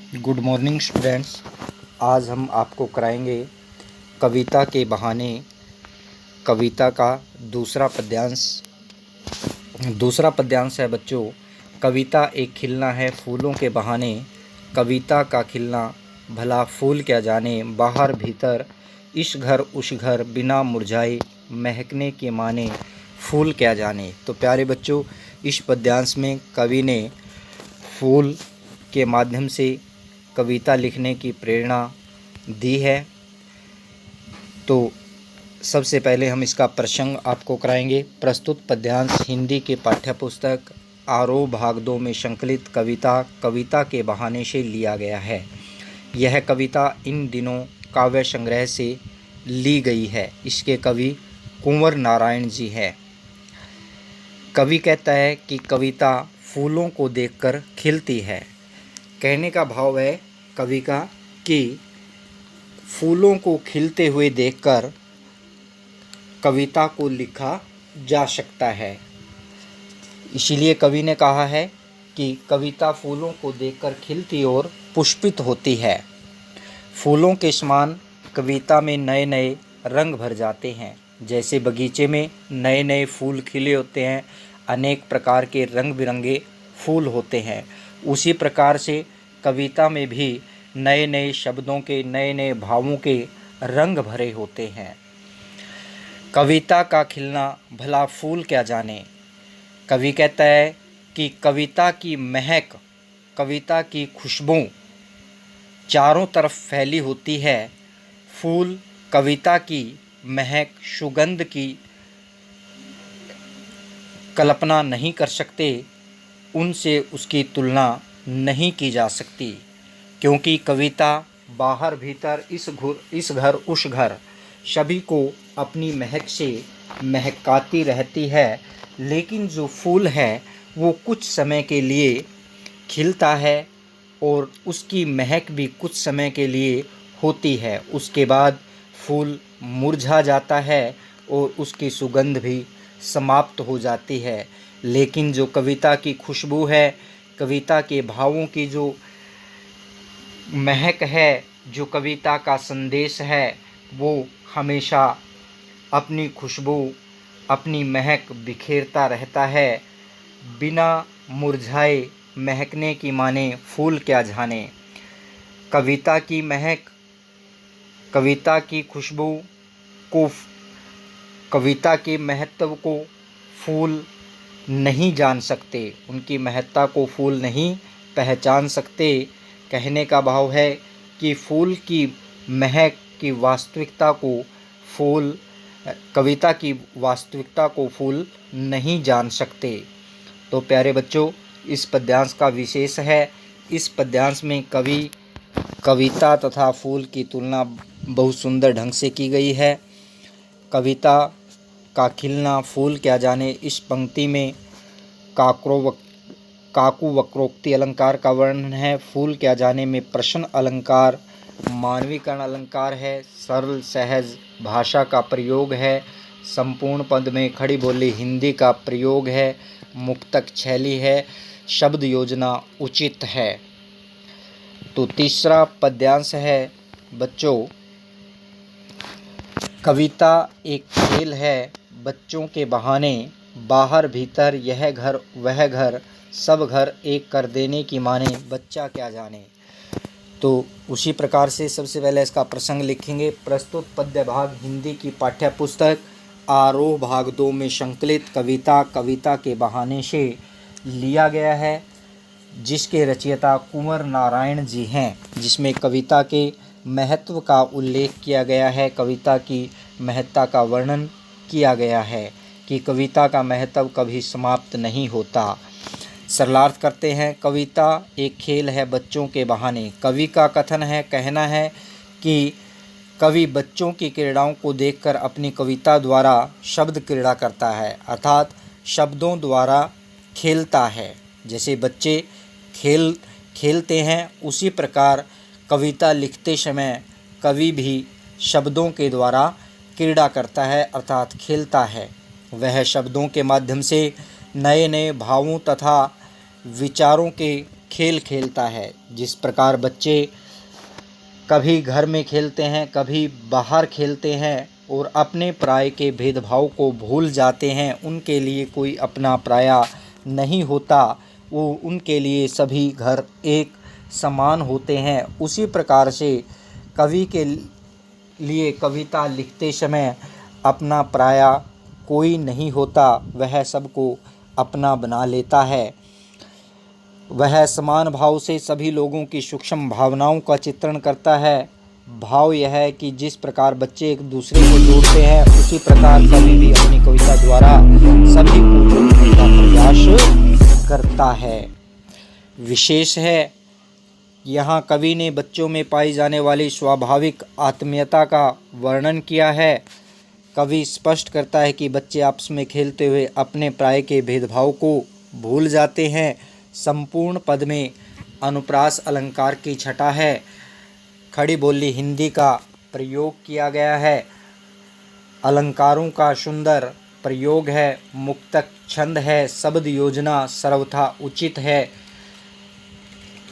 Good morning students. आज हम आपको कराएंगे कविता के बहाने कविता का दूसरा पद्यांश। दूसरा पद्यांश है बच्चों, कविता एक खिलना है फूलों के बहाने, कविता का खिलना भला फूल क्या जाने, बाहर भीतर इस घर उस घर बिना मुरझाए महकने के माने फूल क्या जाने। तो प्यारे बच्चों, इस पद्यांश में कवि ने फूल के माध्यम से कविता लिखने की प्रेरणा दी है। तो सबसे पहले हम इसका प्रसंग आपको कराएंगे। प्रस्तुत पद्यांश हिंदी के पाठ्यपुस्तक आरोह भाग 2 में संकलित कविता के बहाने से लिया गया है। यह कविता इन दिनों काव्य संग्रह से ली गई है। इसके कवि कुंवर नारायण जी हैं। कवि कहता है कि कविता फूलों को देखकर खिलती है। कहने का भाव है कवि का कि फूलों को खिलते हुए देखकर कविता को लिखा जा सकता है। इसीलिए कवि ने कहा है कि कविता फूलों को देखकर खिलती और पुष्पित होती है। फूलों के समान कविता में नए नए रंग भर जाते हैं। जैसे बगीचे में नए नए फूल खिले होते हैं, अनेक प्रकार के रंग बिरंगे फूल होते हैं, उसी प्रकार से कविता में भी नए नए शब्दों के, नए नए भावों के रंग भरे होते हैं। कविता का खिलना भला फूल क्या जाने। कवि कहता है कि कविता की महक, कविता की खुशबू चारों तरफ फैली होती है। फूल कविता की महक, सुगंध की कल्पना नहीं कर सकते, उनसे उसकी तुलना नहीं की जा सकती, क्योंकि कविता बाहर भीतर इस घर उस घर सभी को अपनी महक से महकाती रहती है। लेकिन जो फूल है वो कुछ समय के लिए खिलता है और उसकी महक भी कुछ समय के लिए होती है। उसके बाद फूल मुरझा जाता है और उसकी सुगंध भी समाप्त हो जाती है। लेकिन जो कविता की खुशबू है, कविता के भावों की जो महक है, जो कविता का संदेश है, वो हमेशा अपनी खुशबू, अपनी महक बिखेरता रहता है। बिना मुरझाए महकने की माने फूल क्या जाने। कविता की महक, कविता की खुशबू को, कविता के महत्व को फूल नहीं जान सकते, उनकी महत्ता को फूल नहीं पहचान सकते। कहने का भाव है कि फूल की महक की वास्तविकता को फूल, कविता की वास्तविकता को फूल नहीं जान सकते। तो प्यारे बच्चों, इस पद्यांश का विशेष है, इस पद्यांश में कवि कविता तथा फूल की तुलना बहुत सुंदर ढंग से की गई है। कविता का खिलना फूल क्या जाने, इस पंक्ति में काकु वक्रोक्ति अलंकार का वर्णन है। फूल क्या जाने में प्रश्न अलंकार, मानवीकरण अलंकार है। सरल सहज भाषा का प्रयोग है। संपूर्ण पद में खड़ी बोली हिंदी का प्रयोग है। मुक्तक शैली है। शब्द योजना उचित है। तो तीसरा पद्यांश है बच्चों, कविता एक खेल है बच्चों के बहाने, बाहर भीतर यह घर वह घर सब घर एक कर देने की माने बच्चा क्या जाने। तो उसी प्रकार से सबसे पहले इसका प्रसंग लिखेंगे। प्रस्तुत पद्य भाग हिंदी की पाठ्यपुस्तक आरोह भाग 2 में संकलित कविता के बहाने से लिया गया है, जिसके रचयिता कुंवर नारायण जी हैं, जिसमें कविता के महत्व का उल्लेख किया गया है, कविता की महत्ता का वर्णन किया गया है कि कविता का महत्व कभी समाप्त नहीं होता। सरलार्थ करते हैं। कविता एक खेल है बच्चों के बहाने। कवि का कथन है, कहना है कि कवि बच्चों की क्रीड़ाओं को देखकर अपनी कविता द्वारा शब्द क्रीड़ा करता है, अर्थात शब्दों द्वारा खेलता है। जैसे बच्चे खेलते हैं, उसी प्रकार कविता लिखते समय कवि भी शब्दों के द्वारा क्रीड़ा करता है, अर्थात खेलता है। वह शब्दों के माध्यम से नए नए भावों तथा विचारों के खेल खेलता है। जिस प्रकार बच्चे कभी घर में खेलते हैं, कभी बाहर खेलते हैं और अपने पराये के भेदभाव को भूल जाते हैं, उनके लिए कोई अपना पराया नहीं होता, वो उनके लिए सभी घर एक समान होते हैं। उसी प्रकार से कवि के लिए कविता लिखते समय अपना पराया कोई नहीं होता, वह सबको अपना बना लेता है। वह समान भाव से सभी लोगों की सूक्ष्म भावनाओं का चित्रण करता है। भाव यह है कि जिस प्रकार बच्चे एक दूसरे को जोड़ते हैं, उसी प्रकार कवि भी अपनी कविता द्वारा सभी को जोड़ने का प्रयास करता है। विशेष है, यहाँ कवि ने बच्चों में पाई जाने वाली स्वाभाविक आत्मीयता का वर्णन किया है। कवि स्पष्ट करता है कि बच्चे आपस में खेलते हुए अपने पराये के भेदभाव को भूल जाते हैं। संपूर्ण पद में अनुप्रास अलंकार की छटा है। खड़ी बोली हिंदी का प्रयोग किया गया है। अलंकारों का सुंदर प्रयोग है। मुक्तक छंद है। शब्द योजना सर्वथा उचित है।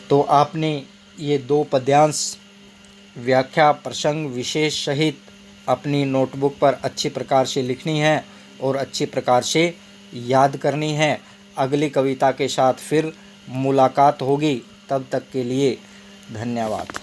तो आपने ये 2 पद्यांश व्याख्या प्रसंग विशेष सहित अपनी नोटबुक पर अच्छी प्रकार से लिखनी है और अच्छी प्रकार से याद करनी है। अगली कविता के साथ फिर मुलाकात होगी। तब तक के लिए धन्यवाद।